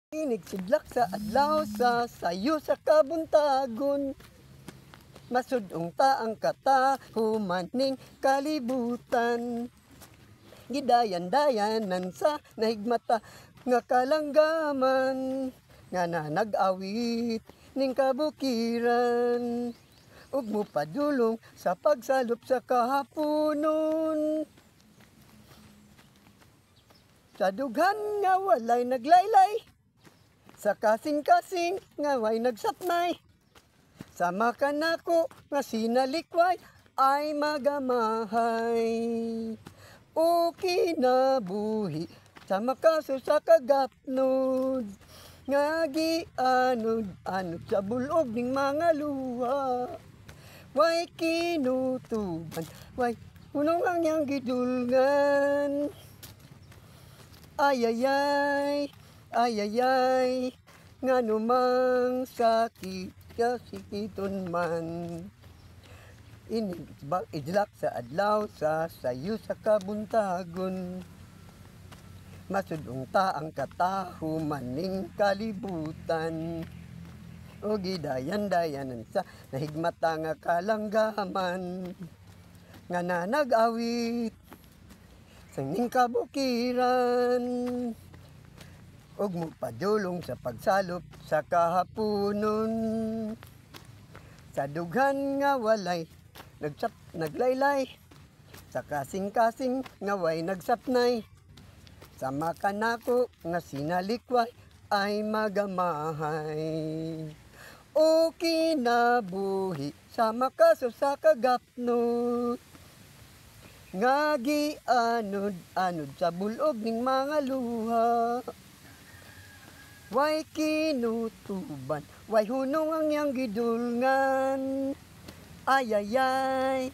Inig sidlak sa adlaw sa sayo sa kabuntagon. Masudong ta ang kata humaning kalibutan. Gidayan-dayanan sa nahigmata nga kalanggaman nga nag-awit ning kabukiran. Ug mopadulong sa pagsalop sa kahaponon. Sa dughan nga walay naglaylay, sa kasing-kasing nga way nagsatnay. Sama ka nako nga sinalikway ay magamahay. O kinabuhi sa makaso sa kagapnod, nga gianod-anod sa bulog ning mga luha. Way kinutuban, way hunong ang yang gidulngan. Ayayay, ayayay, nga numang sakit kasikiton man. Idlak sa adlaw sa sayo sa kabuntagon. Masudong ta ang kataho maning kalibutan. O gidayan-dayanan sa nahigmata nga kalanggaman. Nga nag-awit sa ning kabukiran. Ug mopadulong sa pagsalop sa kahaponon. Sa dughan nga walay naglaylay, sa kasing-kasing nga way nagsapnay. Sama ka nako nga sinalikway ay magamahay. O kinabuhi sa makaso sa kagapnod, nga gianod-anod sa bulog ning mga luha. Way kinutuban, way hunong ang yang gidulngan. Ayayay,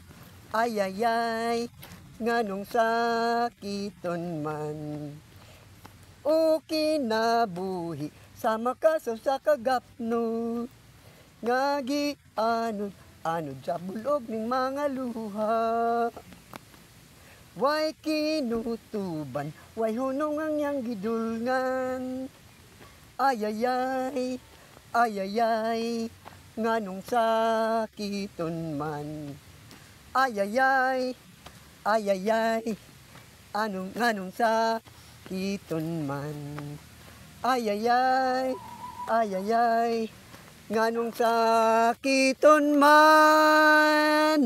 ayayay, nganong sakiton man. O kinabuhi sa makaso sa kagapno, nga gianod-anod sa bulog ning mga luha. Way kinutuban, way hunong ang yang gidulngan. Ayayay, ayayay, nganong sakiton man. Ayayay, ayayay, nganong sakiton man. Ayayay, ayayay, nganong sakiton man.